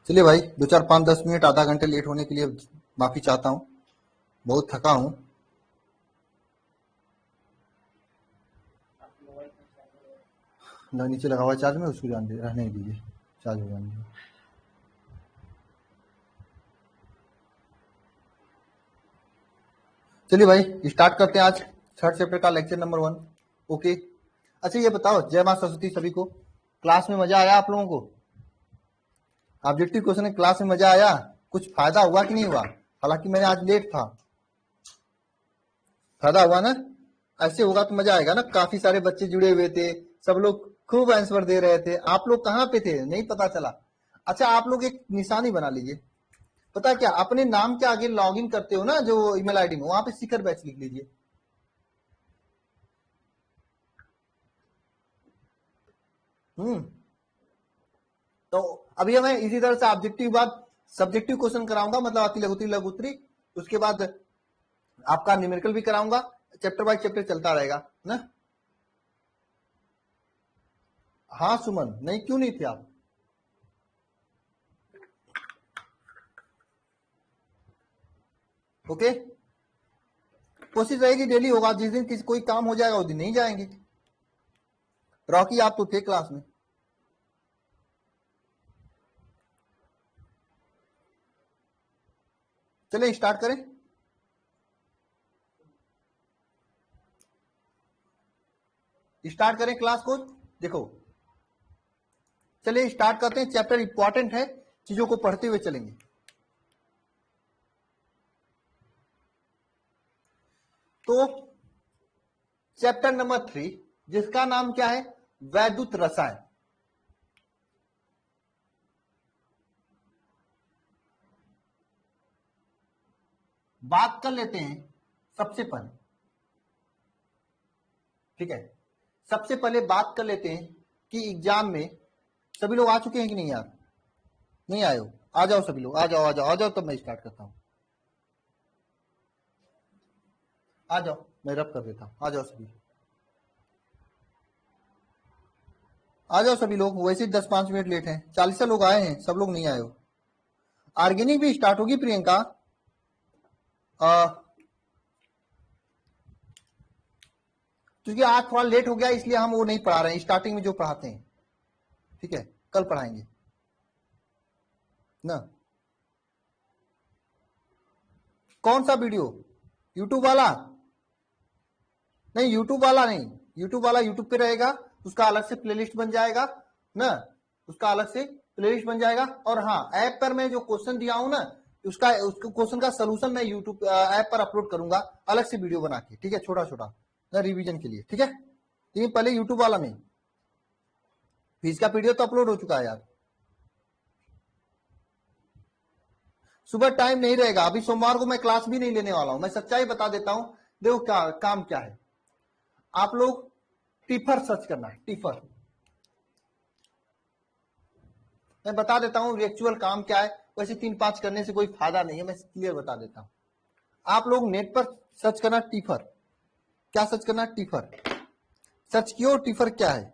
चलिए भाई, 2 4 5 10 मिनट आधा घंटे लेट होने के लिए माफी चाहता हूँ। बहुत थका हूँ। नीचे लगा हुआ है चार्ज में, उसको रहने दीजिए, चार्ज हो जाने दीजिए। चलिए भाई, स्टार्ट करते हैं आज थर्ड चैप्टर का लेक्चर नंबर 1। ओके। अच्छा ये बताओ, जय मां सरस्वती सभी को। क्लास में मजा आया आप लोगों को? ऑब्जेक्टिव क्वेश्चन क्लास में मजा आया? कुछ फायदा हुआ कि नहीं हुआ? हालांकि मैंने आज लेट था, फायदा हुआ ना? ऐसे होगा तो मजा आएगा ना। काफी सारे बच्चे जुड़े हुए थे, सब लोग खूब आंसर दे रहे थे। आप लोग कहाँ पे थे, नहीं पता चला। अच्छा, आप लोग एक निशानी बना लीजिए। पता है क्या, अपने नाम के आगे लॉग इन करते हो ना, जो ईमेल आईडी में, वहां पे शिखर बैच लिख लीजिए। तो अभी मैं इसी तरह से ऑब्जेक्टिव बाद सब्जेक्टिव क्वेश्चन कराऊंगा, मतलब अति लघुत्री लघुत्री। उसके बाद आपका न्यूमेरिकल भी कराऊंगा। चैप्टर बाय चैप्टर चलता रहेगा ना। हाँ सुमन, नहीं क्यों नहीं थे आप? ओके। कोशिश रहेगी डेली होगा। जिस दिन किसी कोई काम हो जाएगा उस दिन नहीं जाएंगे। रॉकी आप तो थे क्लास में। चलिए स्टार्ट करें। स्टार्ट करें क्लास को। देखो, चलिए स्टार्ट करते हैं। चैप्टर इंपॉर्टेंट है, चीजों को पढ़ते हुए चलेंगे। तो चैप्टर नंबर 3, जिसका नाम क्या है, वैद्युत रसायन। बात कर लेते हैं सबसे पहले, ठीक है। सबसे पहले बात कर लेते हैं कि एग्जाम में सभी लोग आ चुके हैं कि नहीं यार? नहीं आए हो? आ जाओ सभी लोग, आ जाओ आ जाओ आ जाओ, तब मैं स्टार्ट करता हूं। आ जाओ, मैं रब कर देता हूं। आ जाओ सभी, आ जाओ सभी लोग। वैसे 10 5 मिनट लेट हैं, 40 लोग आए हैं, सब लोग नहीं आए हो। ऑर्गेनिक भी स्टार्ट होगी प्रियंका। क्योंकि आज थोड़ा लेट हो गया, इसलिए हम वो नहीं पढ़ा रहे हैं, स्टार्टिंग में जो पढ़ाते हैं, ठीक है, कल पढ़ाएंगे ना। कौन सा वीडियो? यूट्यूब वाला? नहीं, यूट्यूब वाला नहीं। यूट्यूब वाला यूट्यूब पे रहेगा, उसका अलग से प्लेलिस्ट बन जाएगा ना। उसका अलग से प्लेलिस्ट बन जाएगा। और हाँ, ऐप पर मैं जो क्वेश्चन दिया हूं ना, उसका क्वेश्चन का सोल्यूशन मैं यूट्यूब ऐप पर अपलोड करूंगा, अलग से वीडियो बना के, ठीक है, छोटा छोटा ना, रिवीजन के लिए, ठीक है। लेकिन पहले यूट्यूब वाला नहीं। फीस का पीडीएफ तो अपलोड हो चुका है यार। सुबह टाइम नहीं रहेगा। अभी सोमवार को मैं क्लास भी नहीं लेने वाला हूं, मैं सच्चाई बता देता हूं। देखो क्या काम क्या है, आप लोग टिफर सर्च करना है, टिफर। मैं बता देता हूं एक्चुअल काम क्या है। वैसे 3 5 करने से कोई फायदा नहीं है, मैं क्लियर बता देता हूं। आप लोग नेट पर सर्च करना टिफर। क्या सर्च करना? टिफर। सर्च कियो टिफर क्या है?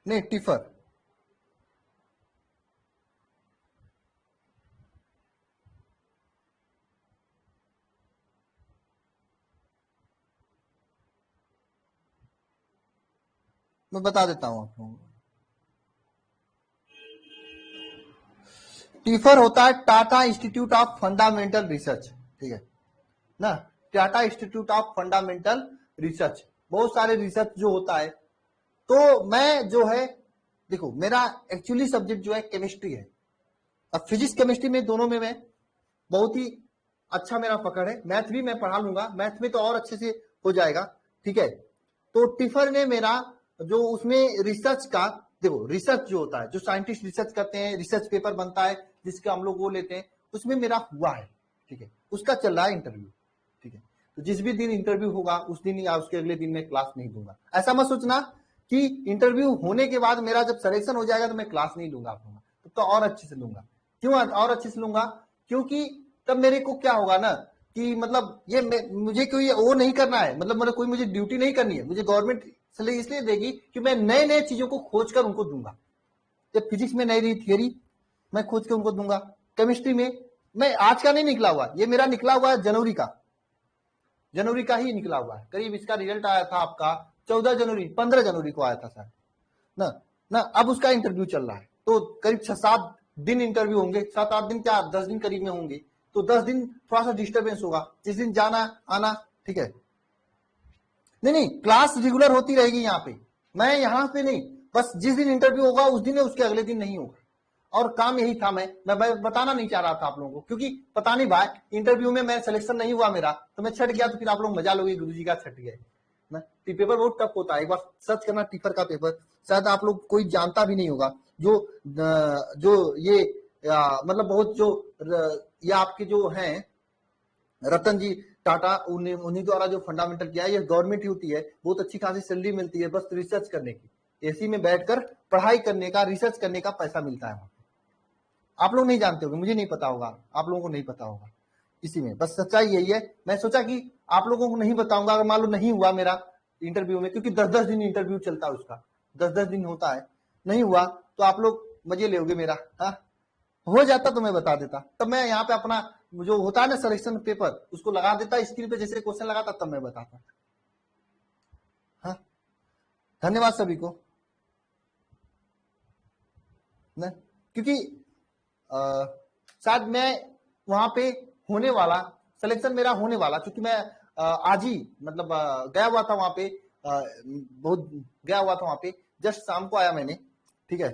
नहीं, टिफर। मैं बता देता हूं आप लोगों को। टिफर होता है Tata institute of fundamental research, ठीक है ना। Tata institute of fundamental research, बहुत सारे रिसर्च जो होता है। तो मैं जो है, देखो मेरा एक्चुअली सब्जेक्ट जो है केमिस्ट्री है। अब फिजिक्स केमिस्ट्री में दोनों में मैं बहुत ही अच्छा मेरा पकड़ है। मैथ भी मैं पढ़ा लूंगा, मैथ में तो और अच्छे से हो जाएगा, ठीक है। तो टिफर ने मेरा जो उसमें रिसर्च का, देखो रिसर्च जो होता है, जो साइंटिस्ट रिसर्च करते हैं, रिसर्च पेपर बनता है जिसका हम लोग वो लेते हैं, उसमें मेरा हुआ है, ठीक है। उसका चल रहा है इंटरव्यू, ठीक है। तो जिस भी दिन इंटरव्यू होगा उस दिन या उसके अगले दिन मैं क्लास नहीं दूंगा। ऐसा मत सोचना कि इंटरव्यू होने के बाद मेरा जब सिलेक्शन हो जाएगा तो मैं क्लास नहीं दूंगा आप लोगों को, तो और अच्छे से लूंगा। क्यों और अच्छे से लूंगा? क्योंकि तब मेरे को क्या होगा ना, कि मतलब ये मुझे कोई वो नहीं करना है, मतलब कोई मुझे ड्यूटी नहीं करनी है, मुझे गवर्नमेंट इसलिए देगी कि मैं नए नए चीजों को खोज कर उनको दूंगा। जब फिजिक्स में नई नई थियरी मैं खोज के उनको दूंगा, केमिस्ट्री में मैं आज का नहीं निकला हुआ, ये मेरा निकला हुआ है जनवरी का ही निकला हुआ है। करीब इसका रिजल्ट आया था आपका 14 जनवरी 15 जनवरी को आया था सर ना ना। अब उसका इंटरव्यू चल रहा है, तो करीब 6-7 दिन इंटरव्यू होंगे, 7-8 दिन क्या 10 दिन करीब में होंगे, तो 10 दिन थोड़ा सा डिस्टर्बेंस होगा, जिस दिन जाना आना, ठीक है। नहीं क्लास रेगुलर होती रहेगी यहाँ पे, मैं यहाँ पे नहीं, बस जिस दिन इंटरव्यू होगा उस दिन है, उसके अगले दिन नहीं होगा। और काम यही था, मैं बताना नहीं चाह रहा था आप लोगों को, क्योंकि पता नहीं भाई इंटरव्यू में मैं सिलेक्शन नहीं हुआ मेरा, तो मैं छट गया, तो फिर आप लोग मजा लोगे गुरुजी का छट गए ना। पेपर बहुत टफ होता है, एक बार सर्च करना टिफर का पेपर, शायद आप लोग कोई जानता भी नहीं होगा। जो ये मतलब बहुत जो ये आपके जो हैं रतन जी टाटा, उन्हीं द्वारा जो फंडामेंटल किया है, ये गवर्नमेंट ही होती है, बहुत अच्छी खासी सैलरी मिलती है, बस रिसर्च करने की, एसी में बैठकर पढ़ाई करने का, रिसर्च करने का पैसा मिलता है। आप लोग नहीं जानते होंगे, मुझे नहीं पता होगा, आप लोगों को नहीं पता होगा, इसी में बस सच्चाई यही है। मैं सोचा कि आप लोगों को नहीं बताऊंगा, अगर मान लो नहीं हुआ मेरा इंटरव्यू में, क्योंकि 10-10 दिन इंटरव्यू चलता है उसका, 10-10 दिन होता है, नहीं हुआ तो आप लोग मजे ले मेरा। हाँ, हो जाता तो मैं बता देता, तब मैं यहाँ पे अपना जो होता है ना सिलेक्शन पेपर, उसको लगा देता स्क्रीन पे, जैसे क्वेश्चन लगाता तब मैं बताता। हाँ, धन्यवाद सभी को ना, क्योंकि शायद मैं वहां पे होने वाला सिलेक्शन मेरा होने वाला, क्योंकि मैं आज ही मतलब गया हुआ था वहां पे, बहुत गया हुआ था वहां पे, जस्ट शाम को आया मैंने, ठीक है।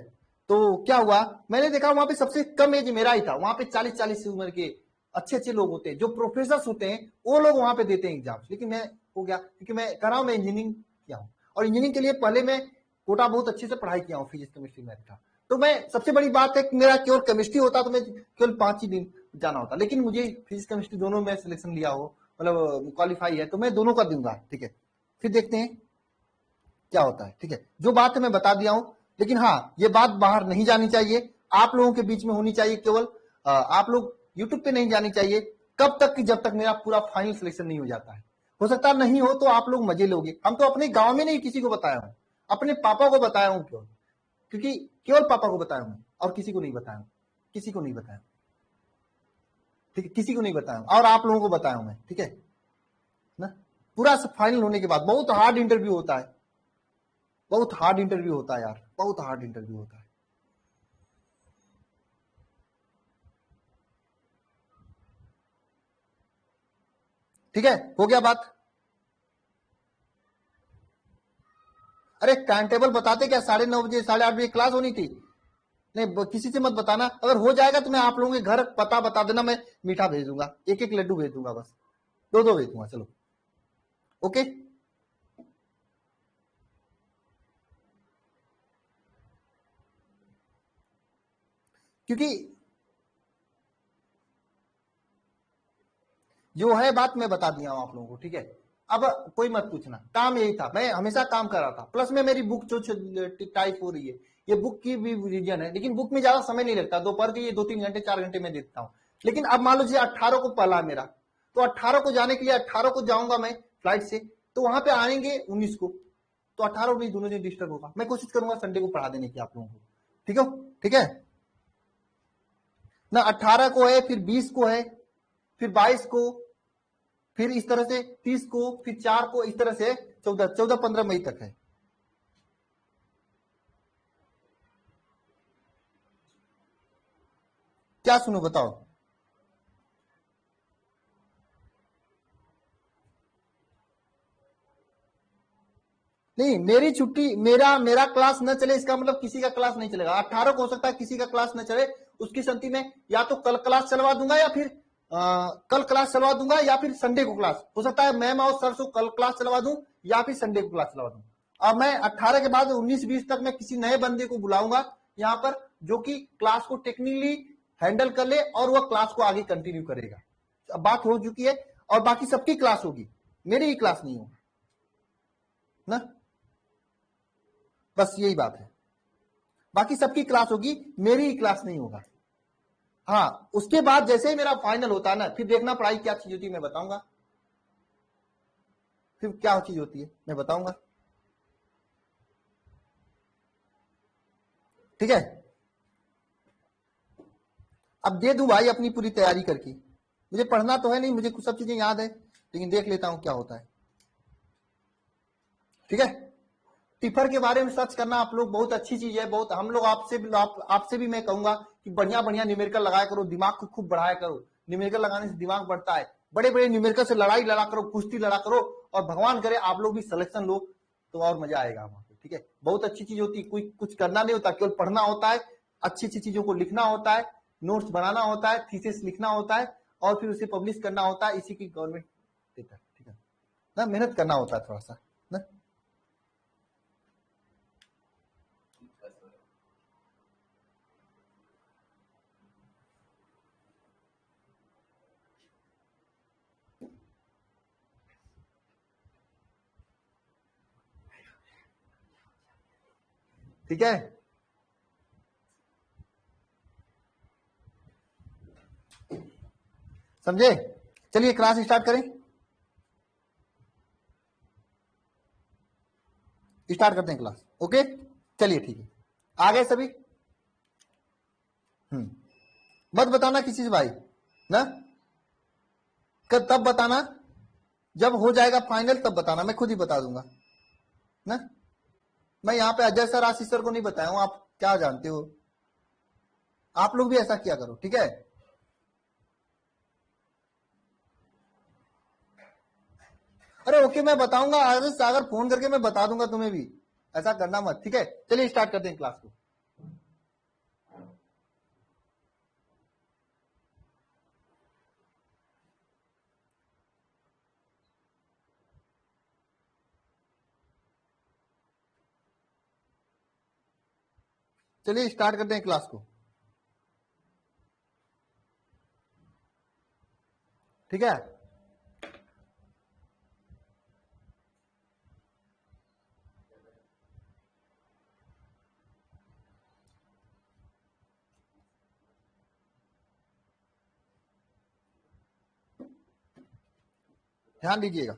तो क्या हुआ, मैंने देखा वहां पे सबसे कम एज मेरा ही था, वहां पे 40-40 उम्र के अच्छे अच्छे लोग होते हैं, जो प्रोफेसर होते हैं, वो लोग वहां पे देते हैं एग्जाम, लेकिन मैं हो गया, क्योंकि मैं कर रहा हूं, मैं इंजीनियरिंग किया हूँ, और इंजीनियरिंग के लिए पहले मैं कोटा बहुत अच्छे से पढ़ाई किया हूँ, फिजिक्स केमिस्ट्री मैथ का। तो मैं सबसे बड़ी बात है कि मेरा केवल केमिस्ट्री होता तो मैं केवल 5 ही दिन जाना होता, लेकिन मुझे फिजिक्स केमिस्ट्री दोनों में सिलेक्शन लिया हो, मतलब क्वालिफाई है, तो मैं दोनों का दूंगा, ठीक है। फिर देखते हैं क्या होता है, ठीक है। जो बात है मैं बता दिया हूं, लेकिन हाँ, ये बात बाहर नहीं जानी चाहिए, आप लोगों के बीच में होनी चाहिए, केवल आप लोग यूट्यूब पे नहीं जानी चाहिए। कब तक कि जब तक मेरा पूरा फाइनल सिलेक्शन नहीं हो जाता है, हो सकता है नहीं हो तो आप लोग मजे लोगे। हम तो अपने गांव में नहीं किसी को बताया हूं, अपने पापा को बताया हूं, क्यों, क्योंकि केवल पापा को बताया हूं और किसी को नहीं बताया हूं, किसी को नहीं बताया, ठीक है, किसी को नहीं बताया हूं, और आप लोगों को बताया हूं मैं, ठीक है ना। पूरा फाइनल होने के बाद बहुत हार्ड इंटरव्यू होता है, बहुत हार्ड इंटरव्यू होता है यार, बहुत हार्ड इंटरव्यू होता है। ठीक है, हो गया बात। अरे टाइम टेबल बताते क्या, 9:30 बजे 8:30 बजे क्लास होनी थी। नहीं, किसी से मत बताना, अगर हो जाएगा तो मैं आप लोगों के घर पता बता देना, मैं मीठा भेज दूंगा, एक एक लड्डू भेज दूंगा, बस 2-2 भेज दूंगा, चलो ओके। क्योंकि जो है बात मैं बता दिया हूं आप लोगों को, ठीक है। अब कोई मत पूछना, काम यही था, मैं हमेशा काम कर रहा था, प्लस में मेरी बुक जो टाइप हो रही है, ये बुक की भी रीजन है, लेकिन बुक में ज्यादा समय नहीं लगता, दोपहर के ये 2-3 घंटे 4 घंटे में देता हूँ। लेकिन अब मान लो 18 को पहला है मेरा, तो 18 को जाने के लिए 18 को जाऊंगा मैं फ्लाइट से, तो वहां पे आएंगे 19 को, तो 18-19 दोनों दिन डिस्टर्ब होगा। मैं कोशिश करूंगा संडे को पढ़ा देने की आप लोगों को, ठीक है, ठीक है ना। 18 को है, फिर 20 को है, फिर 22 को, फिर इस तरह से 30 को, फिर 4 को, इस तरह से 14-15 मई तक है। क्या सुनो बताओ। नहीं, मेरी छुट्टी, मेरा मेरा क्लास न चले इसका मतलब किसी का क्लास नहीं चलेगा। 18 को हो सकता है किसी का क्लास न चले, उसकी संति में या तो कल क्लास चलवा दूंगा, या फिर कल क्लास चलवा दूंगा, या फिर संडे को क्लास हो सकता है, मैम और सर से कल क्लास चलवा दूं, या फिर संडे को क्लास चलवा दूं। और मैं 18 के बाद 19-20 तक मैं किसी नए बंदे को बुलाऊंगा यहाँ पर, जो कि क्लास को टेक्निकली हैंडल कर ले और वह क्लास को आगे कंटिन्यू करेगा। अब बात हो चुकी है, और बाकी सबकी क्लास होगी, मेरी ही क्लास नहीं होगी ना, बस यही बात है। बाकी सबकी क्लास होगी, मेरी ही क्लास नहीं होगा। हाँ, उसके बाद जैसे ही मेरा फाइनल होता है ना, फिर देखना पढ़ाई क्या चीज होती है, मैं बताऊंगा, फिर क्या चीज होती है मैं बताऊंगा। ठीक है, अब दे दूं भाई अपनी पूरी तैयारी करके, मुझे पढ़ना तो है नहीं, मुझे कुछ सब चीजें याद है, लेकिन देख लेता हूं क्या होता है। ठीक है, टिफर के बारे में सर्च करना आप लोग बहुत अच्छी चीज है, बहुत हम लोग आपसे भी मैं कहूंगा कि बढ़िया बढ़िया न्यूमेरिकल लगाया करो, दिमाग को खूब बढ़ाया करो, न्यूमेरिकल लगाने से दिमाग बढ़ता है, बड़े बड़े न्यूमेरिकल से लड़ाई लड़ा करो, कुश्ती लड़ा करो, और भगवान करे आप लोग भी सिलेक्शन लो तो और मजा आएगा वहां पे। ठीक है, बहुत अच्छी चीज होती है, कोई कुछ करना नहीं होता, केवल पढ़ना होता है, अच्छी अच्छी चीजों को लिखना होता है, नोट्स बनाना होता है, थीसिस लिखना होता है, और फिर उसे पब्लिश करना होता है, इसी की गवर्नमेंट देता है। ठीक है ना, मेहनत करना होता है थोड़ा सा ना। ठीक है, समझे? चलिए क्लास स्टार्ट करें, स्टार्ट करते हैं क्लास। ओके, चलिए ठीक है, आ गए सभी? मत बताना किसी से भाई ना, तब बताना जब हो जाएगा फाइनल, तब बताना, मैं खुद ही बता दूंगा ना। मैं यहाँ पे अजय सर आशीष सर को नहीं बताया हूं, आप क्या जानते हो, आप लोग भी ऐसा किया करो। ठीक है, अरे ओके, मैं बताऊंगा, अगर फोन करके मैं बता दूंगा तुम्हें भी, ऐसा करना मत। ठीक है, चलिए स्टार्ट करते हैं क्लास को। चलिए स्टार्ट करते हैं क्लास को। ठीक है, ध्यान दीजिएगा।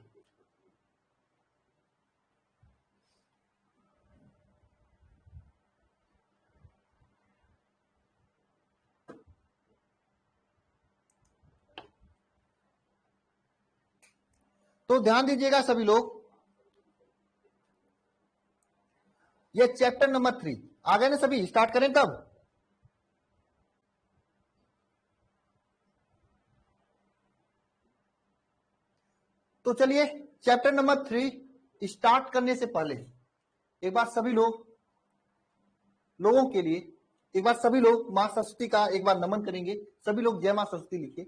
तो ध्यान दीजिएगा सभी लोग, ये चैप्टर नंबर 3 आ गए ना सभी, स्टार्ट करें तब। तो चलिए चैप्टर नंबर 3 स्टार्ट करने से पहले एक बार सभी लोगों के लिए, एक बार सभी लोग मां सरस्वती का एक बार नमन करेंगे, सभी लोग जय मां सरस्वती लिखिए,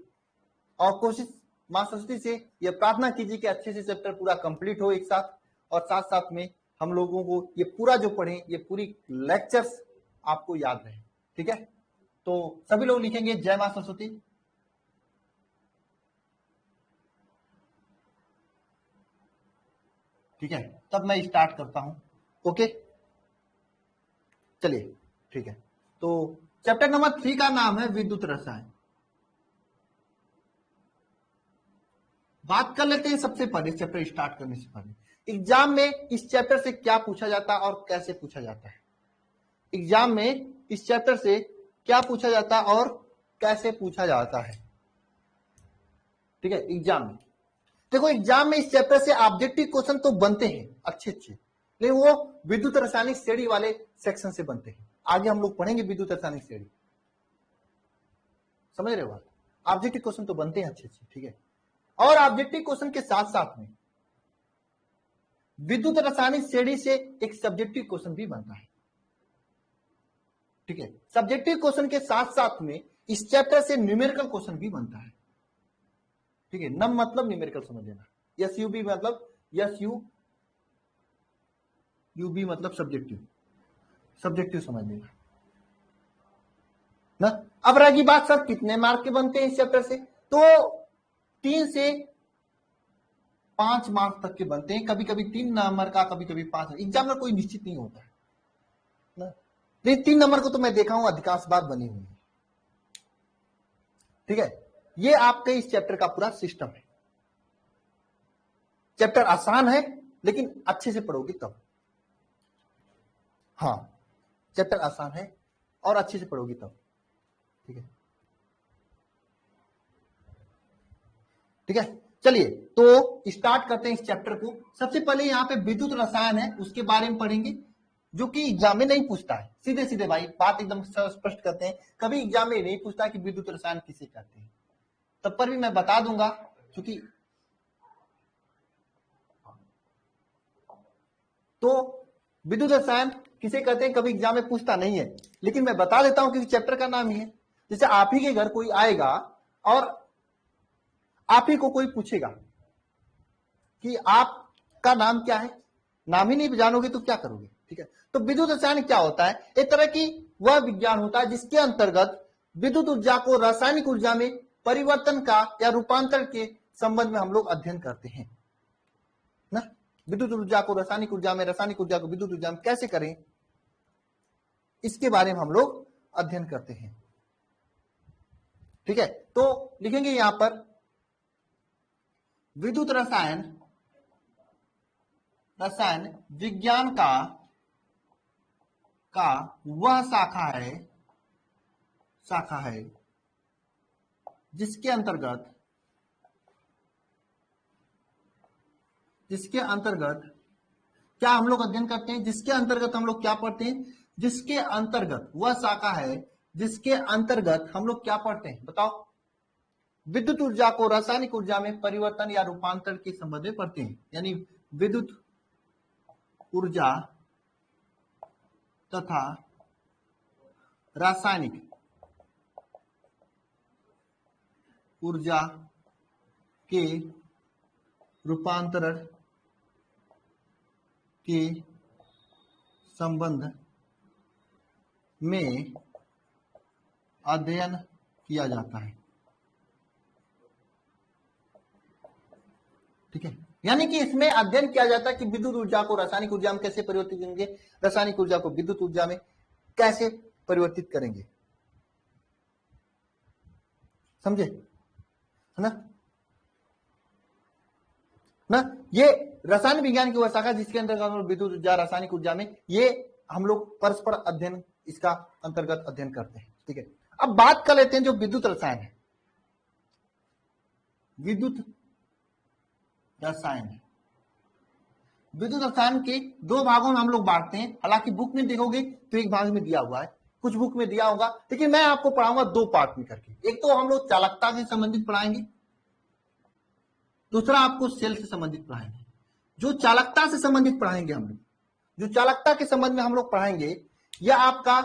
और कोशिश मां सरस्वती से यह प्रार्थना कीजिए कि अच्छे से चैप्टर पूरा कंप्लीट हो एक साथ, और साथ साथ में हम लोगों को ये पूरा जो पढ़े, ये पूरी लेक्चर्स आपको याद रहे। ठीक है, तो सभी लोग लिखेंगे जय मां सरस्वती। ठीक है, तब मैं स्टार्ट करता हूं। ओके, चलिए ठीक है, तो चैप्टर नंबर 3 का नाम है विद्युत रसायन। बात कर लेते हैं सबसे पहले, चैप्टर स्टार्ट करने से पहले एग्जाम में इस चैप्टर से क्या पूछा जाता है और कैसे पूछा जाता है। एग्जाम में इस चैप्टर से क्या पूछा जाता है और कैसे पूछा जाता है। ठीक है, एग्जाम में देखो, एग्जाम में इस चैप्टर से ऑब्जेक्टिव क्वेश्चन तो बनते हैं अच्छे अच्छे, लेकिन वो विद्युत रासायनिक श्रेणी वाले सेक्शन से बनते हैं। आगे हम लोग पढ़ेंगे विद्युत रासायनिक श्रेणी, समझ रहे हो बात? ऑब्जेक्टिव क्वेश्चन तो बनते हैं अच्छे अच्छे। ठीक है, और ऑब्जेक्टिव क्वेश्चन के साथ साथ में विद्युत रासायनिक श्रेणी से एक सब्जेक्टिव क्वेश्चन भी बनता है। ठीक है, सब्जेक्टिव क्वेश्चन के साथ साथ में इस चैप्टर से न्यूमेरिकल क्वेश्चन भी बनता है। ठीक है, नम मतलब न्यूमेरिकल समझ लेना, यस यू बी मतलब यस यू बी मतलब सब्जेक्टिव, सब्जेक्टिव समझ लेना ना। अब रहेगी बात सर कितने मार्क के बनते हैं इस चैप्टर से, तो 3 से 5 मार्क तक के बनते हैं, कभी कभी 3 नंबर का, कभी कभी 5। एग्जाम में कोई निश्चित नहीं होता है ना, लेकिन 3 नंबर को तो मैं देखा हूं अधिकांश बार बनी हुई है। ठीक है, ये आपके इस चैप्टर का पूरा सिस्टम है। चैप्टर आसान है, लेकिन अच्छे से पढ़ोगे तब। हाँ, चैप्टर आसान है, और अच्छे से पढ़ोगी तब। ठीक है, ठीक है, चलिए तो स्टार्ट करते हैं इस चैप्टर को। सबसे पहले यहाँ पे विद्युत रसायन है, उसके बारे में पढ़ेंगे, जो कि एग्जाम में नहीं पूछता है। सीधे सीधे भाई बात एकदम स्पष्ट करते हैं, कभी एग्जाम में नहीं पूछता कि विद्युत रसायन किसे कहते हैं, तब पर भी मैं बता दूंगा, क्योंकि तो विद्युत रसायन किसे कहते हैं कभी एग्जाम में पूछता नहीं है, लेकिन मैं बता देता हूं क्योंकि चैप्टर का नाम ही है। जैसे आप ही के घर कोई आएगा और आप ही को कोई पूछेगा कि आपका नाम क्या है, नाम ही नहीं जानोगे तो क्या करोगे। ठीक है, तो विद्युत रसायन क्या होता है, एक तरह की वह विज्ञान होता है जिसके अंतर्गत विद्युत ऊर्जा को रासायनिक ऊर्जा में परिवर्तन का या रूपांतरण के संबंध में हम लोग अध्ययन करते हैं ना। विद्युत ऊर्जा को रासायनिक ऊर्जा में, रासायनिक ऊर्जा को विद्युत ऊर्जा में कैसे करें, इसके बारे में हम लोग अध्ययन करते हैं। ठीक है, तो लिखेंगे यहां पर विद्युत रसायन विज्ञान का वह शाखा है जिसके अंतर्गत क्या हम लोग अध्ययन करते हैं, जिसके अंतर्गत हम लोग क्या पढ़ते हैं, जिसके अंतर्गत वह शाखा है जिसके अंतर्गत हम लोग क्या पढ़ते हैं, बताओ। विद्युत ऊर्जा को रासायनिक ऊर्जा में परिवर्तन या रूपांतरण के संबंध में पढ़ते हैं, यानी विद्युत ऊर्जा तथा रासायनिक ऊर्जा के रूपांतरण के संबंध में अध्ययन किया जाता है। ठीक है, यानी कि इसमें अध्ययन किया जाता है कि विद्युत ऊर्जा को रासायनिक ऊर्जा में कैसे परिवर्तित करेंगे, रासायनिक ऊर्जा को विद्युत ऊर्जा में कैसे परिवर्तित करेंगे, समझे, है ना। ये रसायन विज्ञान की वह शाखा जिसके अंतर्गत विद्युत ऊर्जा रासायनिक ऊर्जा में, ये हम लोग परस्पर अध्ययन इसका अंतर्गत अध्ययन करते हैं। ठीक है, अब बात कर लेते हैं जो विद्युत रसायन है। विद्युत रसायन के दो भागों में हम लोग बांटते हैं। हालांकि बुक में देखोगे तो एक भाग में दिया हुआ है, कुछ बुक में दिया होगा, लेकिन मैं आपको पढ़ाऊंगा दो पार्ट में करके। एक तो हम लोग चालकता से संबंधित पढ़ाएंगे, दूसरा आपको सेल से संबंधित पढ़ाएंगे। जो चालकता से संबंधित पढ़ाएंगे हम लोग, जो चालकता के संबंध में हम लोग पढ़ाएंगे, यह आपका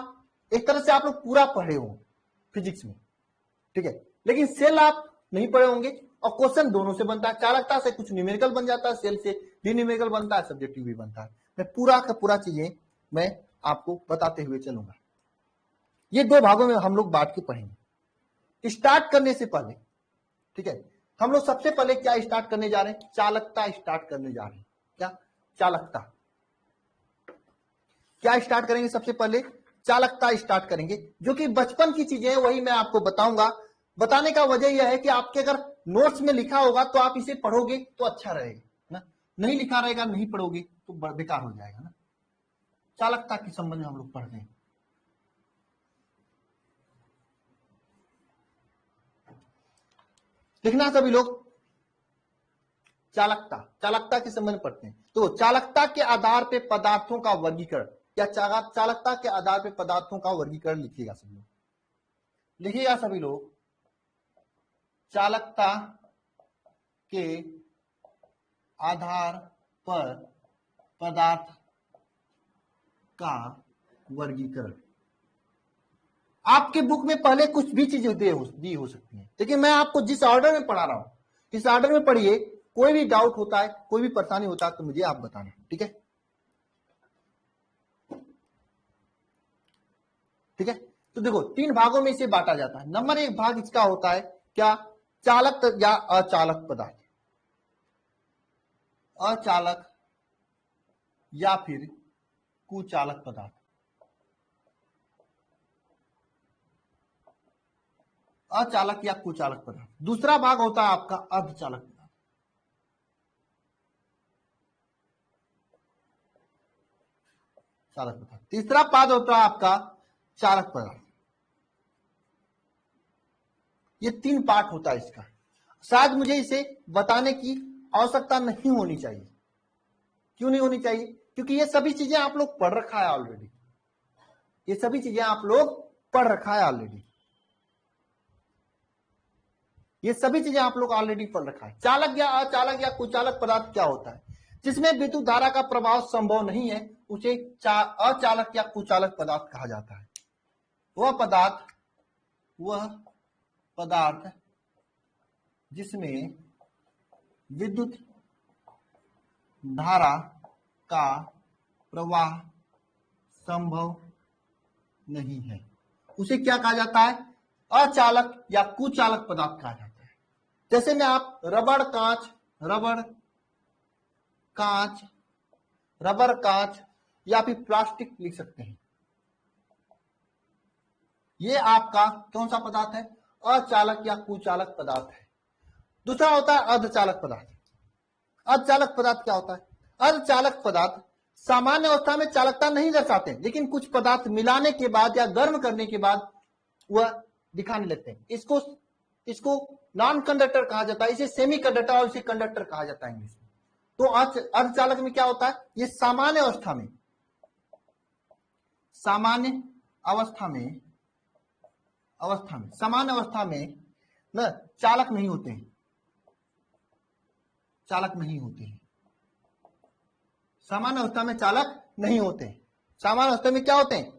एक तरह से आप लोग पूरा पढ़े हो फिजिक्स में। ठीक है, लेकिन सेल आप नहीं पढ़े होंगे और क्वेश्चन दोनों से बनता है। चालकता से कुछ न्यूमेरिकल बन जाता है, सेल से न्यूमेरिकल बनता है, सब्जेक्टिव भी बनता है। मैं पूरा का पूरा चीजें मैं आपको बताते हुए चलूंगा। ये दो भागों में हम लोग बांट के पढ़ेंगे। स्टार्ट करने से पहले, ठीक है, हम लोग सबसे पहले क्या स्टार्ट करने जा रहे हैं, चालकता स्टार्ट करने जा रहे हैं। क्या चालकता, क्या स्टार्ट करेंगे, सबसे पहले चालकता स्टार्ट करेंगे, जो कि बचपन की चीजें हैं, वही मैं आपको बताऊंगा। बताने का वजह यह है कि आपके अगर नोट्स में लिखा होगा तो आप इसे पढ़ोगे तो अच्छा रहेगा ना, नहीं लिखा रहेगा, नहीं पढ़ोगे तो बेकार हो जाएगा ना। चालकता के संबंध में हम लोग पढ़ रहे हैं। लिखना सभी लोग, चालकता के संबंध में पढ़ते हैं। तो चालकता के आधार पे पदार्थों का वर्गीकरण, या चालकता के आधार पे पदार्थों का वर्गीकरण लिखिएगा सभी लोग, लिखिएगा सभी लोग। चालकता के आधार पर पदार्थ का वर्गीकरण। आपके बुक में पहले कुछ भी चीजें दी हो सकती हैं, लेकिन मैं आपको जिस ऑर्डर में पढ़ा रहा हूं, इस ऑर्डर में पढ़िए। कोई भी डाउट होता है, कोई भी परेशानी होता है तो मुझे आप बताना। ठीक है, ठीक है, तो देखो तीन भागों में इसे बांटा जाता है। नंबर एक भाग इसका होता है क्या, चालक या अचालक पदार्थ, अचालक या फिर कुचालक पदार्थ। अचालक या कुचालक पदार्थ। दूसरा भाग होता है आपका अर्धचालक पदार्थ। चालक पदार्थ। तीसरा पद होता है आपका चालक पदार्थ, ये 3 पार्ट होता है इसका। शायद मुझे इसे बताने की आवश्यकता नहीं होनी चाहिए। क्यों नहीं होनी चाहिए? क्योंकि ये सभी चीजें आप लोग पढ़ रखा है ऑलरेडी, ये सभी चीजें आप लोग पढ़ रखा है ऑलरेडी, ये सभी चीजें आप लोग ऑलरेडी पढ़ रखा है। चालक या अचालक या कुचालक पदार्थ क्या होता है? जिसमें विद्युत धारा का प्रभाव संभव नहीं है उसे अचालक या कुचालक पदार्थ कहा जाता है। वह पदार्थ जिसमें विद्युत धारा का प्रवाह संभव नहीं है उसे क्या कहा जाता है? अचालक या कुचालक पदार्थ कहा जाता है। जैसे में आप रबर कांच या फिर प्लास्टिक लिख सकते हैं। ये आपका कौन सा पदार्थ है? अचालक या कुचालक पदार्थ है। दूसरा होता है अर्धचालक पदार्थ। अर्धचालक पदार्थ क्या होता है? अर्धचालक पदार्थ सामान्य अवस्था में चालकता नहीं दर्शाते, लेकिन कुछ पदार्थ मिलाने के बाद या गर्म करने के बाद वह दिखाने लगते हैं। इसको नॉन कंडक्टर कहा जाता है, इसे सेमी कंडक्टर और इसे कंडक्टर कहा जाता है इंग्लिश में। तो अर्धचालक में क्या होता है? ये सामान्य अवस्था में ना चालक नहीं होते हैं, सामान्य अवस्था में चालक नहीं होते हैं। सामान्य अवस्था में क्या होते हैं?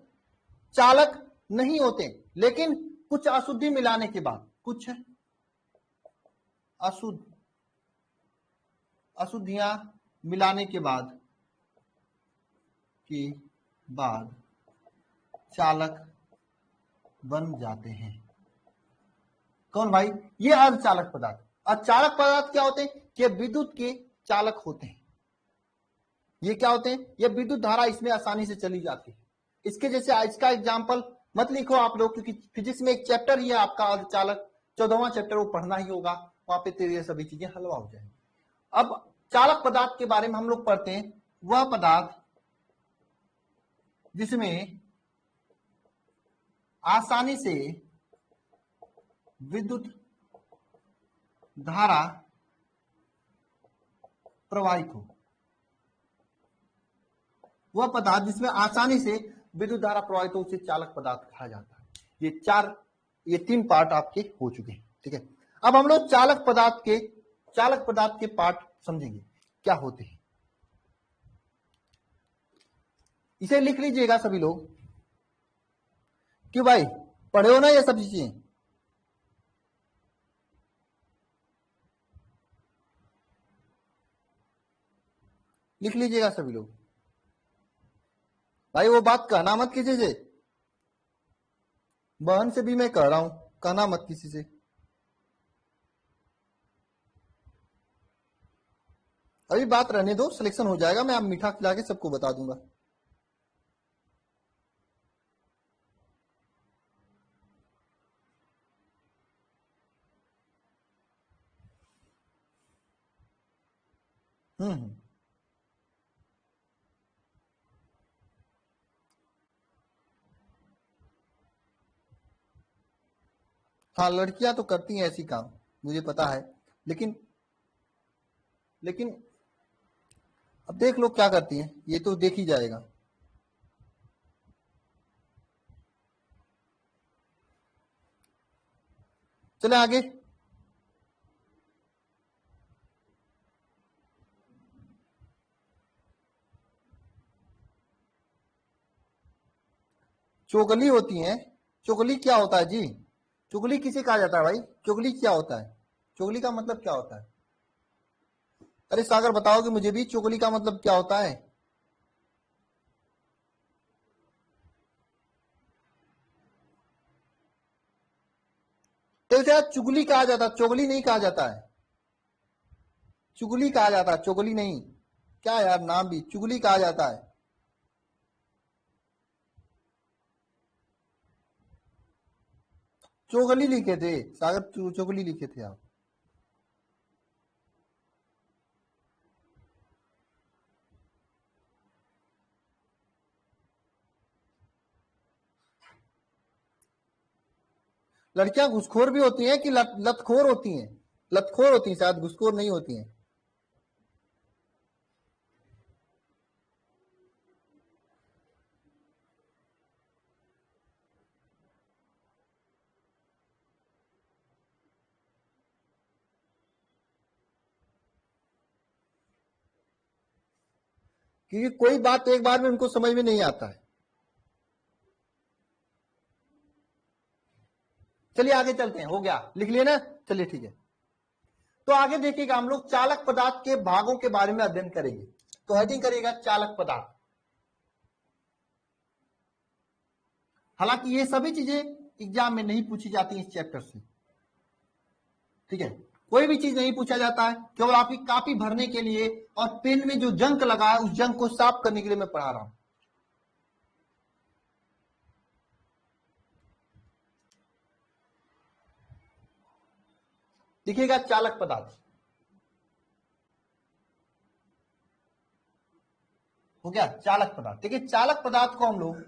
चालक नहीं होते, लेकिन कुछ अशुद्धि मिलाने के बाद, कुछ अशुद्धियां मिलाने के बाद चालक बन जाते हैं। कौन भाई? ये अर्धचालक पदार्थ। अचालक पदार्थ क्या होते हैं? ये विद्युत के चालक होते हैं। ये क्या होते हैं? ये विद्युत धारा इसमें आसानी से चली जाती है। इसके जैसे इसका एग्जांपल मत लिखो आप लोग, क्योंकि फिजिक्स में एक चैप्टर ही है आपका अर्धचालक, 14वां चैप्टर, वो पढ़ना ही होगा, वहां पे तेरी सभी चीजें हलवा हो जाएंगी। अब चालक पदार्थ के बारे में हम लोग पढ़ते हैं। वह पदार्थ जिसमें आसानी से विद्युत धारा प्रवाहित हो, वह पदार्थ जिसमें आसानी से विद्युत धारा प्रवाहित हो उसे चालक पदार्थ कहा जाता है। ये 3 पार्ट आपके हो चुके हैं, ठीक है। अब हम लोग चालक पदार्थ के पार्ट समझेंगे क्या होते हैं। इसे लिख लीजिएगा सभी लोग। क्यों भाई, पढ़े हो ना ये सब चीजें? लिख लीजिएगा सभी लोग। भाई वो बात कहना मत किसी से, बहन से भी मैं कह रहा हूं, कहना मत किसी से। अभी बात रहने दो, सिलेक्शन हो जाएगा, मैं आप मीठा खिला के सबको बता दूंगा। हाँ, लड़कियां तो करती हैं ऐसी काम, मुझे पता है, लेकिन अब देख लो क्या करती हैं, ये तो देख ही जाएगा। चले आगे। चुगली होती है। चुगली क्या होता है जी? चुगली किसे कहा जाता है भाई? चुगली क्या होता है? चुगली का मतलब क्या होता है? अरे सागर बताओगे मुझे भी, चुगली का मतलब क्या होता है? तो इसे चुगली कहा जाता है, चुगली नहीं कहा जाता है। चुगली कहा जाता है, चुगली नहीं। क्या यार नाम भी चुगली कहा जाता है। चुगली लिखे थे सागर, चुगली लिखे थे आप। लड़कियां घुसखोर भी होती हैं कि लतखोर होती हैं? लतखोर होती हैं शायद, घुसखोर नहीं होती हैं। क्योंकि कोई बात एक बार में उनको समझ में नहीं आता है। चलिए आगे चलते हैं, हो गया, लिख लिए ना, चलिए ठीक है। तो आगे देखिएगा, हम लोग चालक पदार्थ के भागों के बारे में अध्ययन करेंगे। तो हेडिंग करिएगा चालक पदार्थ। हालांकि ये सभी चीजें एग्जाम में नहीं पूछी जाती इस चैप्टर से, ठीक है, कोई भी चीज नहीं पूछा जाता है, केवल आपकी कॉपी भरने के लिए और पेन में जो जंक लगा है उस जंक को साफ करने के लिए मैं पढ़ा रहा हूं। देखिएगा चालक पदार्थ, हो गया चालक पदार्थ। देखिए चालक पदार्थ को हम लोग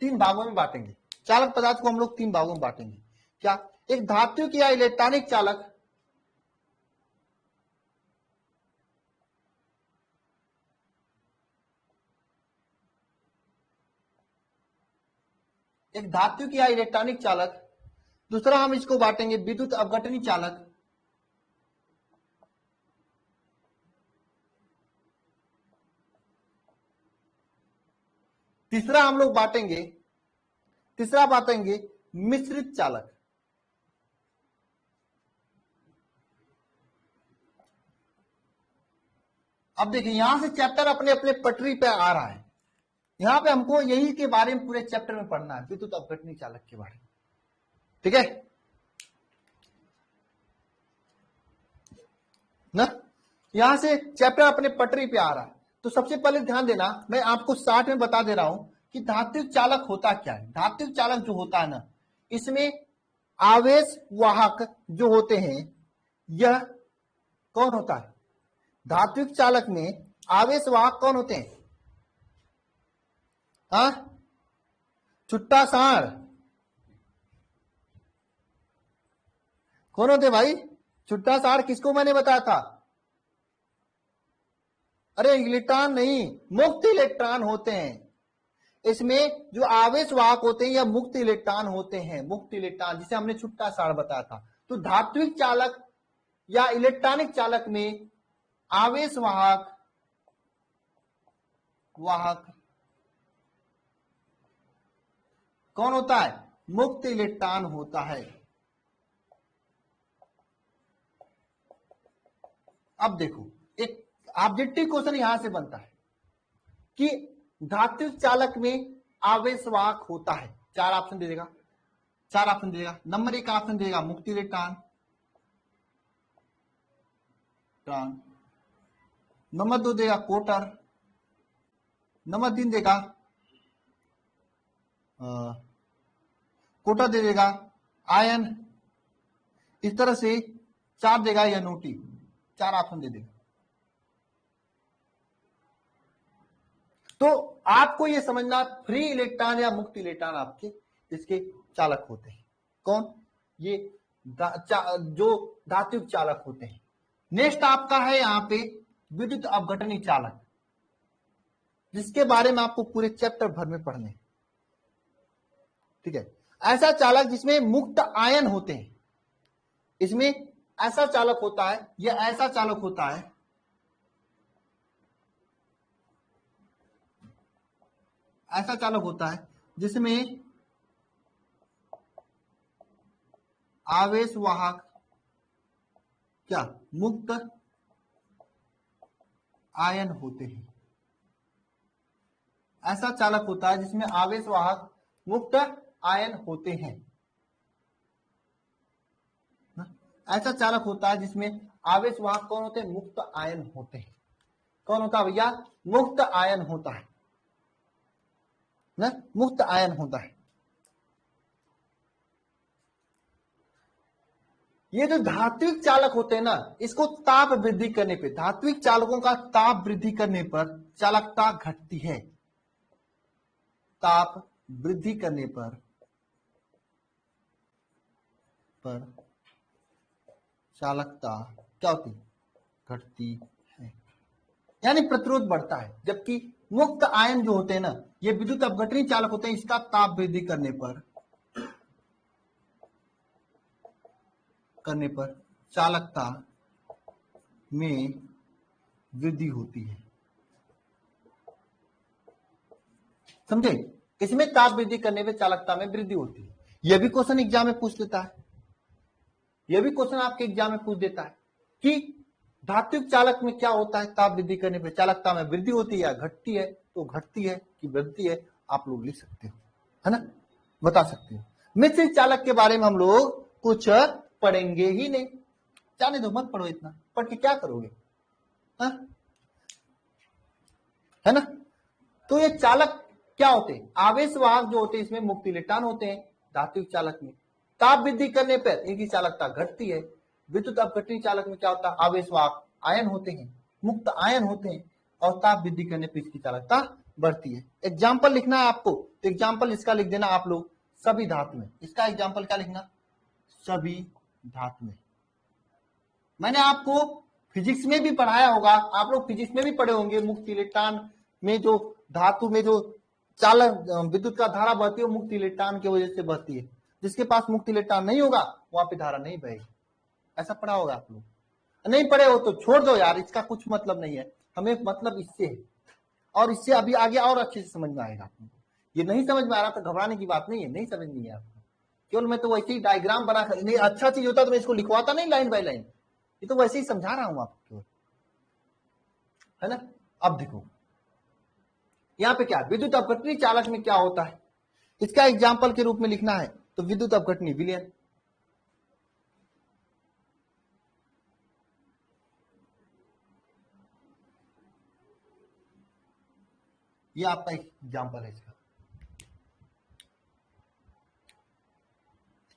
तीन भागों में बांटेंगे। चालक पदार्थ को हम लोग तीन भागों में बांटेंगे। क्या? एक धात्विक या इलेक्ट्रॉनिक चालक, एक धात्विक या इलेक्ट्रॉनिक चालक। दूसरा हम इसको बांटेंगे विद्युत अपघटनी चालक। तीसरा हम लोग बांटेंगे मिश्रित चालक। अब देखिए यहां से चैप्टर अपने अपने पटरी पे आ रहा है। यहां पे हमको यही के बारे में पूरे चैप्टर में पढ़ना है, विद्युत अपघटनी चालक के बारे में, ठीक है ना। यहां से चैप्टर अपने पटरी पे आ रहा है। तो सबसे पहले ध्यान देना, मैं आपको 60 में बता दे रहा हूं कि धात्विक चालक होता क्या है। धात्विक चालक जो होता है ना, इसमें आवेश वाहक जो होते हैं, यह कौन होता है? धात्विक चालक में आवेश वाहक कौन होते हैं? हाँ, छुट्टा साढ़ कौन होते भाई? छुट्टा साढ़ किसको मैंने बताया था? अरे इलेक्ट्रॉन नहीं, मुक्त इलेक्ट्रॉन होते हैं। इसमें जो आवेश वाहक होते हैं या मुक्त इलेक्ट्रॉन होते हैं, मुक्त इलेक्ट्रॉन, जिसे हमने छुट्टा साढ़ बताया था। तो धात्विक चालक या इलेक्ट्रॉनिक चालक में आवेश वाहक कौन होता है? मुक्त इलेक्ट्रॉन होता है। अब देखो, एक ऑब्जेक्टिव क्वेश्चन यहां से बनता है कि धात्विक चालक में आवेश वाहक होता है। चार ऑप्शन दे देगा, नंबर एक ऑप्शन देगा मुक्त इलेक्ट्रॉन, नंबर दो देगा कोटर, नंबर तीन देगा कोटा दे देगा आयन, इस तरह से चार देगा या नोटी, चार ऑप्शन दे देगा। तो आपको यह समझना, फ्री इलेक्ट्रॉन या मुक्त इलेक्ट्रॉन आपके इसके चालक होते हैं। कौन? ये जो धात्विक चालक होते हैं। नेक्स्ट आपका है यहां पे विद्युत अपघटनी चालक, जिसके बारे में आपको पूरे चैप्टर भर में पढ़ने, ठीक है। ऐसा चालक जिसमें मुक्त आयन होते हैं, इसमें ऐसा चालक होता है, यह ऐसा चालक होता है जिसमें आवेश वाहक क्या? मुक्त आयन होते हैं। ऐसा चालक होता है जिसमें आवेश वाहक मुक्त आयन होते हैं। ऐसा चालक होता है जिसमें आवेश वाहक कौन होते हैं? मुक्त आयन होते हैं। कौन होता है भैया? मुक्त आयन होता है ना, मुक्त आयन होता है। ये जो धात्विक चालक होते हैं ना, इसको ताप वृद्धि करने पे, धात्विक चालकों का ताप वृद्धि करने पर चालकता घटती है। ताप वृद्धि करने पर चालकता क्या होती है? घटती है, यानी प्रतिरोध बढ़ता है। जबकि मुक्त आयन जो होते हैं ना, ये विद्युत अपघटनी चालक होते हैं, इसका ताप वृद्धि करने पर चालकता में वृद्धि होती है। समझे? इसमें ताप वृद्धि करने पर चालकता में वृद्धि होती है। यह भी क्वेश्चन एग्जाम में पूछ लेता है, यह भी क्वेश्चन आपके एग्जाम में पूछ देता है कि धात्विक चालक में क्या होता है, ताप वृद्धि करने पर चालकता में वृद्धि होती है या घटती है? तो घटती है कि वृद्धि है, आप लोग लिख सकते हो, है ना, बता सकते हो। मिश्रित चालक के बारे में हम लोग कुछ पढ़ेंगे ही नहीं, जाने दो, मत पढ़ो, इतना पढ़ के क्या करोगे, हा? है ना। तो ये चालक क्या होते हैं? आवेश वाहक जो होते हैं, इसमें मुक्त इलेक्ट्रॉन होते हैं धात्विक चालक में। ताप वृद्धि करने पर इनकी चालकता घटती है। विद्युत अपघटनी चालक में क्या होता है? आवेश वाहक आयन होते हैं, मुक्त आयन होते हैं, और ताप वृद्धि करने पर इसकी चालकता बढ़ती है। एग्जाम्पल लिखना है आपको, तो एग्जाम्पल इसका लिख देना आप लोग, सभी धातु में। इसका एग्जाम्पल क्या लिखना? सभी धातु में। मैंने आपको फिजिक्स में भी पढ़ाया होगा, आप लोग फिजिक्स में भी पढ़े होंगे, मुक्त इलेक्ट्रॉन में जो धातु में जो चालक विद्युत का धारा बहती है, मुक्त इलेक्ट्रॉन की वजह से बहती है। जिसके पास मुक्त इलेक्ट्रॉन नहीं होगा वहां पे धारा नहीं बहेगी। ऐसा पढ़ा होगा आप लोग, नहीं पढ़े हो तो छोड़ दो यार, इसका कुछ मतलब नहीं है, हमें मतलब इससे है, और इससे अभी आगे और अच्छे से समझ में आएगा आपको। ये नहीं समझ में आ रहा तो घबराने की बात नहीं है, नहीं समझ नहीं है आपको, केवल मैं तो वैसे ही डायग्राम बना कर, नहीं अच्छा चीज होता तो मैं इसको लिखवाता नहीं लाइन बाय लाइन, ये तो वैसे ही समझा रहा हूं आपको, है ना। अब देखो यहाँ पे क्या, विद्युत अपघटनी चालक में क्या होता है, इसका एग्जाम्पल के रूप में लिखना है तो विद्युत अपघटनी विलयन। ये आपका एग्जाम्पल है इसका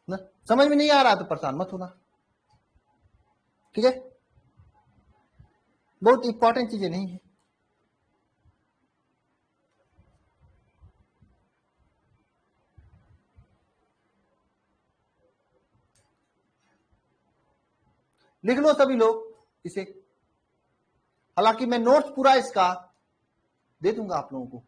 ना। समझ में नहीं आ रहा तो परेशान मत होना, ठीक है, बहुत इंपॉर्टेंट चीजें नहीं है। लिख लो सभी लोग इसे, हालांकि मैं नोट्स पूरा इसका दे दूंगा आप लोगों को।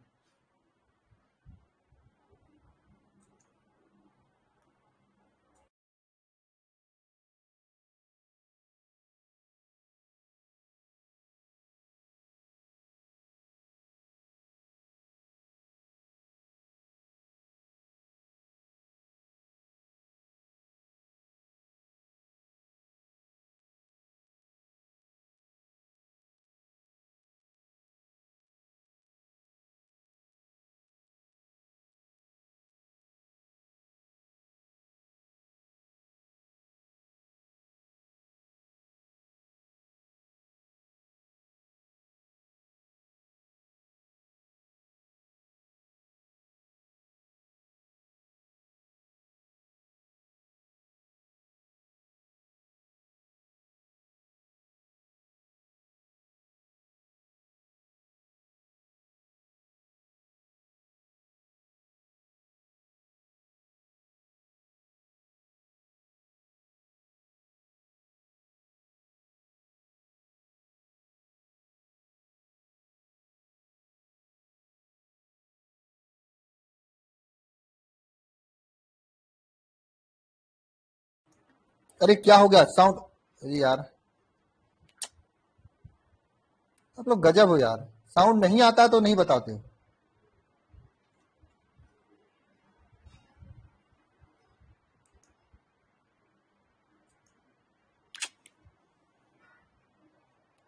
अरे क्या हो गया साउंड, अरे यार आप लोग गजब हो यार, साउंड नहीं आता तो नहीं बताते हो।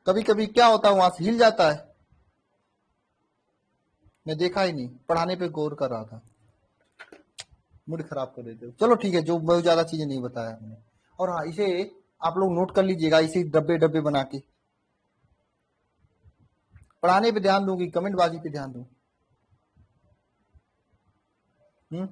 कभी कभी क्या होता है वहां से हिल जाता है, मैं देखा ही नहीं, पढ़ाने पे गौर कर रहा था, मूड खराब कर देते हो। चलो ठीक है, जो बहुत ज्यादा चीजें नहीं बताया हमने। और हाँ, इसे आप लोग नोट कर लीजिएगा, इसे डब्बे डब्बे बना के। पढ़ाने पे ध्यान दूंगी, कमेंटबाजी पे ध्यान दूं। हम्म,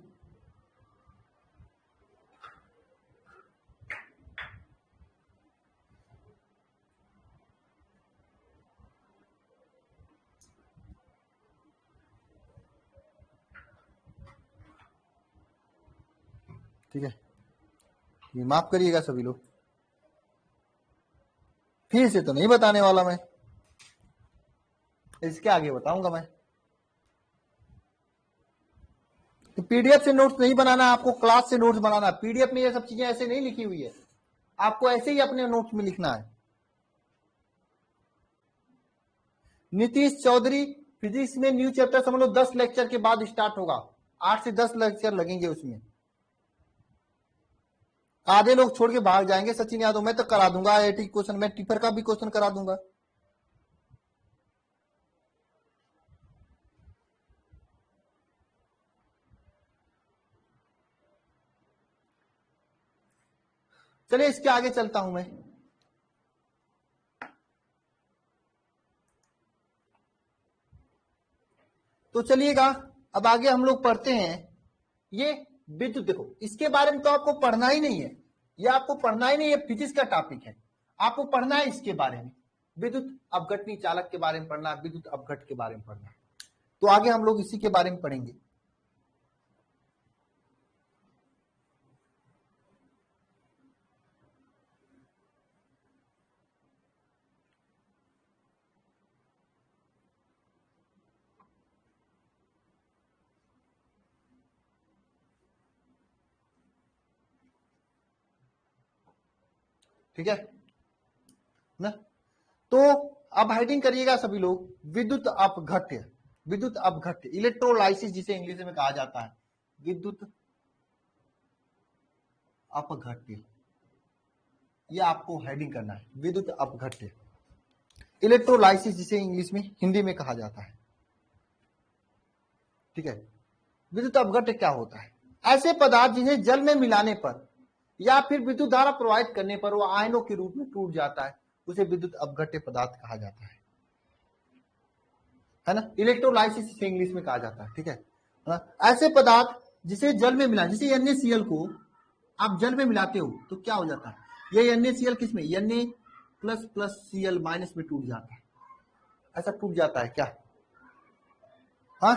ठीक है, ये माफ करिएगा सभी लोग, फिर से तो नहीं बताने वाला मैं, इसके आगे बताऊंगा मैं। तो पीडीएफ से नोट्स नहीं बनाना, आपको क्लास से नोट्स बनाना। पीडीएफ में ये सब चीजें ऐसे नहीं लिखी हुई है, आपको ऐसे ही अपने नोट्स में लिखना है। नीतीश चौधरी फिजिक्स में न्यू चैप्टर समझ लो 10 लेक्चर के बाद स्टार्ट होगा, 8 से 10 लेक्चर लगेंगे उसमें। आधे लोग छोड़ के भाग जाएंगे, सचिन यादव मैं तो करा दूंगा आईआईटी क्वेश्चन, मैं टिफर का भी क्वेश्चन करा दूंगा। चलिए इसके आगे चलता हूं मैं। तो चलिएगा अब आगे हम लोग पढ़ते हैं ये विद्युत। देखो इसके बारे में तो आपको पढ़ना ही नहीं है, ये आपको पढ़ना ही नहीं है, फिजिक्स का टॉपिक है, आपको पढ़ना है इसके बारे में, विद्युत अपघटनी चालक के बारे में पढ़ना है, विद्युत अपघट के बारे में पढ़ना है। तो आगे हम लोग इसी के बारे में पढ़ेंगे। ठीक है ना, तो अब हेडिंग करिएगा सभी लोग, विद्युत अपघट्य। विद्युत अपघट्य इलेक्ट्रोलाइसिस जिसे इंग्लिश में कहा जाता है, विद्युत अपघट्य, ये आपको हेडिंग करना है, विद्युत अपघट्य इलेक्ट्रोलाइसिस जिसे इंग्लिश में हिंदी में कहा जाता है। ठीक है, विद्युत अपघट्य क्या होता है? ऐसे पदार्थ जिन्हें जल में मिलाने पर या फिर विद्युत धारा प्रवाहित करने पर वो आयनों के रूप में टूट जाता है, उसे विद्युत अपघट्य पदार्थ कहा जाता है ना। इलेक्ट्रोलाइसिस इसे इंग्लिश में कहा जाता है। ठीक है, ऐसे पदार्थ जिसे जल में मिला, जैसे NaCl को आप जल में मिलाते हो तो क्या हो जाता है, ये NaCl किस में, Na plus plus Cl minus में टूट जाता है, ऐसा टूट जाता है क्या? हाँ,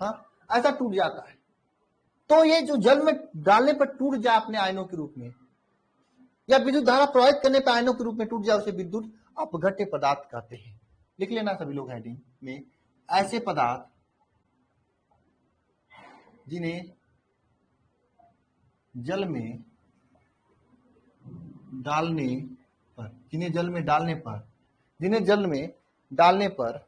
हाँ ऐसा टूट जाता है। तो ये जो जल में डालने पर टूट जाए अपने आयनों के रूप में, या विद्युत धारा प्रवाहित करने पर आयनों के रूप में टूट जाए, उसे विद्युत अपघट्य पदार्थ कहते हैं। लिख लेना सभी लोग हेडिंग में, ऐसे पदार्थ जिन्हें जल में डालने पर, जिन्हें जल में डालने पर, जिन्हें जल में डालने पर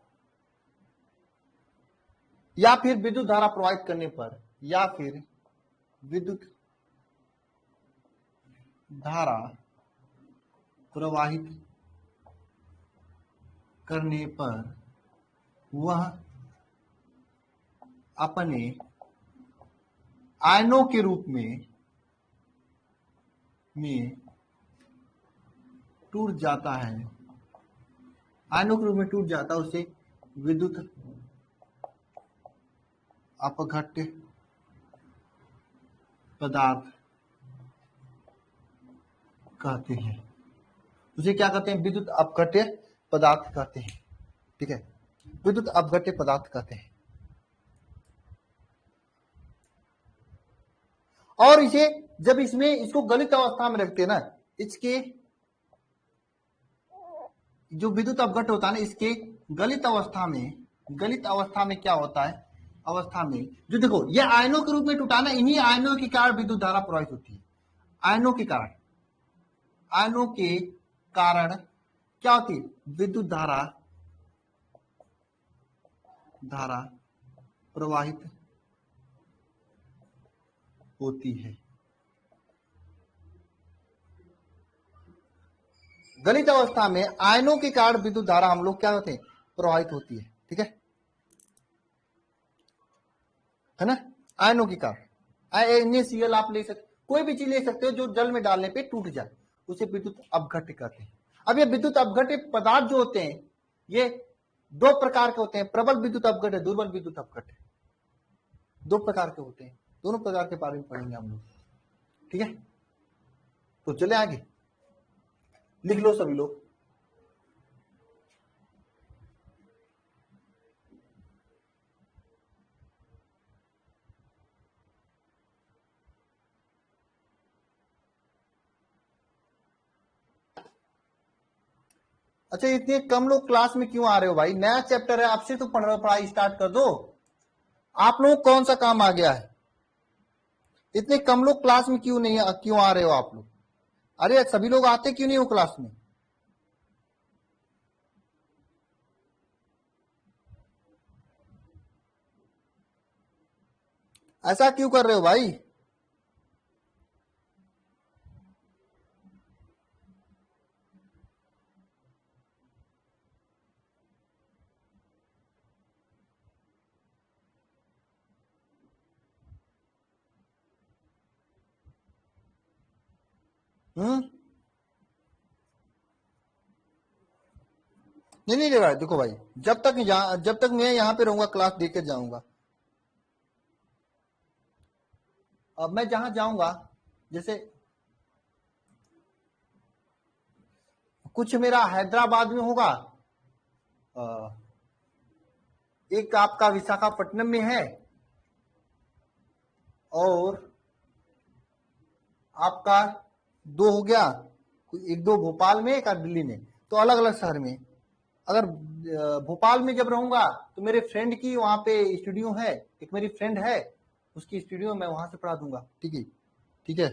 या फिर विद्युत धारा प्रवाहित करने पर, या फिर विद्युत धारा प्रवाहित करने पर वह अपने आयनों के रूप में टूट जाता है, आयनों के रूप में टूट जाता है, उसे विद्युत अपघट्य पदार्थ कहते हैं। उसे क्या कहते हैं? विद्युत अपघट्य पदार्थ कहते हैं। ठीक है, विद्युत अपघट्य पदार्थ कहते हैं। और इसे जब इसमें इसको गलित अवस्था में रखते हैं ना, इसके जो विद्युत अपघट्य होता है ना, इसके गलित अवस्था में क्या होता है, अवस्था में जो देखो ये आयनों के रूप में टूटा ना, इन्हीं आयनों के कारण विद्युत धारा प्रवाहित होती है। आयनों के कारण क्या होती है? विद्युत धारा प्रवाहित होती है। गलित अवस्था में आयनों के कारण विद्युत धारा हम लोग क्या होते हैं? प्रवाहित होती है। ठीक है ना, आयनों के कारण। NaCl आप ले सकते, कोई भी चीज ले सकते हो जो जल में डालने पे टूट जाए, उसे विद्युत अपघट्य कहते हैं। अब ये विद्युत अपघट्य पदार्थ जो होते हैं ये दो प्रकार के होते हैं, प्रबल विद्युत अपघट्य, दुर्बल विद्युत अपघट्य, दो प्रकार के होते हैं। दोनों प्रकार के बारे में पढ़ेंगे हम लोग। ठीक है, तो चले आगे, लिख लो सभी लोग। अच्छा, इतने कम लोग क्लास में क्यों आ रहे हो भाई? नया चैप्टर है, आपसे तो पढ़ाई स्टार्ट कर दो। आप लोग कौन सा काम आ गया है? इतने कम लोग क्लास में क्यों आ रहे हो आप लोग? अरे सभी लोग आते क्यों नहीं हो क्लास में? ऐसा क्यों कर रहे हो भाई? हम्म। नहीं भाई, देखो भाई, जब तक मैं यहाँ पे रहूंगा क्लास देकर जाऊंगा। अब मैं जहां जाऊंगा, जैसे कुछ मेरा हैदराबाद में होगा, एक आपका विशाखापट्टनम में है, और आपका दो हो गया, एक दो भोपाल में, एक दिल्ली में। तो अलग अलग शहर में। अगर भोपाल में जब रहूंगा तो मेरे फ्रेंड की वहां पे स्टूडियो है, एक मेरी फ्रेंड है, उसकी स्टूडियो में वहां से पढ़ा दूंगा। ठीक है, ठीक है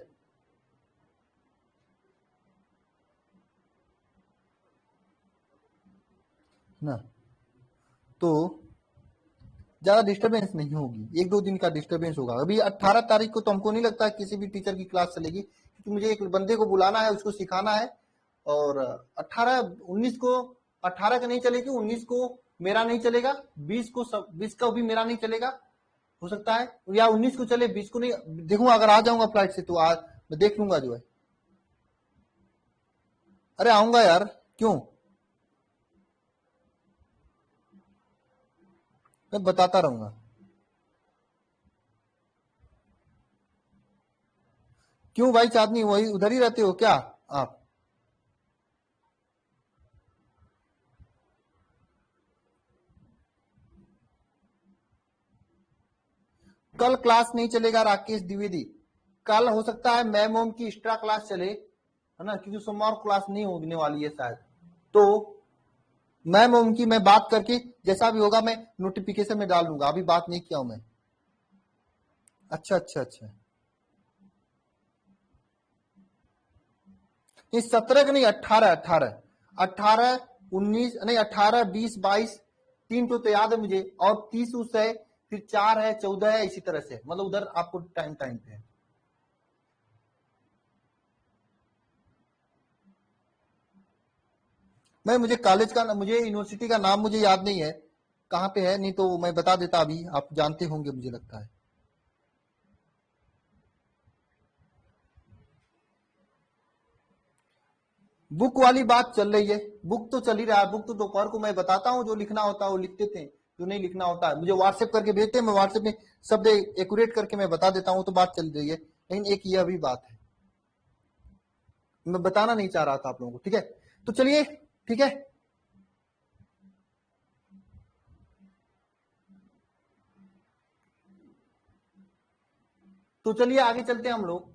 ना। तो ज्यादा डिस्टरबेंस नहीं होगी, एक दो दिन का डिस्टरबेंस होगा। अभी 18 तारीख को तो हमको नहीं लगता किसी भी टीचर की क्लास चलेगी, क्योंकि मुझे एक बंदे को बुलाना है, उसको सिखाना है। और 18 19 को, 18 का नहीं चलेगी, 19 को मेरा नहीं चलेगा, 20 को 20 का भी मेरा नहीं चलेगा, हो सकता है, या 19 को चले, 20 को नहीं। देखूंगा, अगर आ जाऊंगा फ्लाइट से तो आज मैं देख लूंगा जो है। अरे आऊंगा यार, क्यों? मैं बताता रहूंगा। क्यों भाई चांदनी, वही उधर ही रहते हो क्या आप? कल क्लास नहीं चलेगा राकेश द्विवेदी। कल हो सकता है मैम ओम की एक्स्ट्रा क्लास चले, है ना, क्योंकि सोमवार को क्लास नहीं होने वाली है शायद। तो मैम ओम की मैं बात करके जैसा भी होगा मैं नोटिफिकेशन में डाल दूंगा, अभी बात नहीं किया हूं मैं। अच्छा अच्छा अच्छा। नहीं 17 का नहीं, 18 18 18 19 नहीं, 18 20 22, तीन तो याद है मुझे, और 30 उस है, फिर 4 है, 14 है, इसी तरह से, मतलब उधर आपको टाइम टाइम पे है। मैं मुझे कॉलेज का, मुझे यूनिवर्सिटी का नाम मुझे याद नहीं है कहाँ पे है, नहीं तो मैं बता देता, अभी आप जानते होंगे मुझे लगता है। बुक वाली बात चल रही है, बुक तो चल ही रहा है, बुक तो दोपहर को मैं बताता हूँ, जो लिखना होता है वो लिखते थे, जो नहीं लिखना होता है मुझे व्हाट्सएप करके भेजते हैं, मैं व्हाट्सएप में शब्द एक्यूरेट करके मैं बता देता हूँ, तो बात चल रही है। लेकिन एक यह भी बात है, मैं बताना नहीं चाह रहा था आप लोगों को, ठीक है? तो चलिए, ठीक है, तो चलिए आगे चलते हैं हम लोग।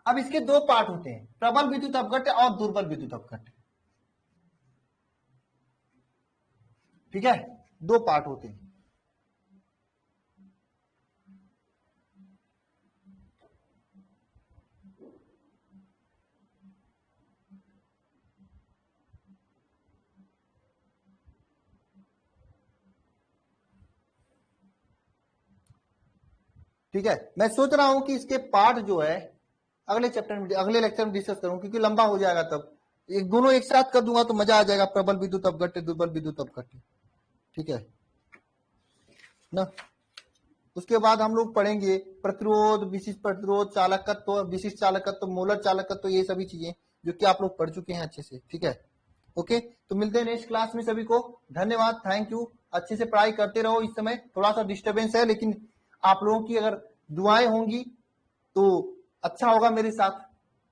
अब इसके दो पार्ट होते हैं, प्रबल विद्युत अपघट्य और दुर्बल विद्युत अपघट्य। ठीक है, दो पार्ट होते हैं। ठीक है, मैं सोच रहा हूं कि इसके पार्ट जो है अगले चैप्टर में, अगले लेक्चर में डिस्कस करूं, क्योंकि लंबा हो जाएगा तब। एक दोनों एक साथ कर दूंगा तो मजा आ जाएगा, प्रबल विद्युत अपघट्य, दुर्बल विद्युत अपघट्य। ठीक है ना। उसके बाद हम लोग पढ़ेंगे प्रतिरोध, विशिष्ट प्रतिरोध, चालकत्व, विशिष्ट चालकत्व, मोलर चालकत्व, ये सभी चीजें जो कि आप लोग पढ़ चुके हैं अच्छे से। ठीक है, ओके, तो मिलते हैं नेक्स्ट क्लास में। सभी को धन्यवाद, थैंक यू। अच्छे से पढ़ाई करते रहो, इस समय थोड़ा सा डिस्टर्बेंस है, लेकिन आप लोगों की अगर दुआएं होंगी तो अच्छा होगा मेरे साथ।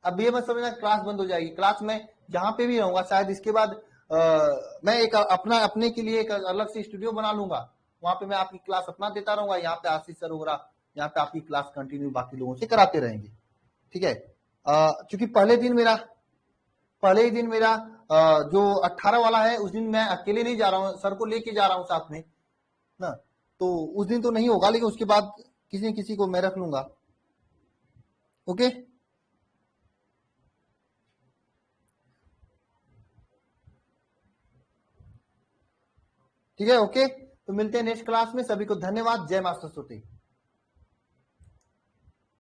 अब ये मत समझना क्लास बंद हो जाएगी, क्लास में जहां पे भी रहूंगा, शायद इसके बाद मैं एक अपने के लिए एक अलग से स्टूडियो बना लूंगा, वहां पे मैं आपकी क्लास अपना देता रहूंगा, यहाँ पे आशीष सर वगैरह, यहाँ पे आपकी क्लास कंटिन्यू बाकी लोगों से कराते रहेंगे। ठीक है, क्योंकि पहले ही दिन मेरा जो 18 वाला है उस दिन मैं अकेले नहीं जा रहा हूँ, सर को लेके जा रहा हूँ साथ में ना, तो उस दिन तो नहीं होगा, लेकिन उसके बाद किसी न किसी को मैं रख लूंगा। ओके, ठीक है, ओके। तो मिलते हैं नेक्स्ट क्लास में, सभी को धन्यवाद, जय माता सरस्वती।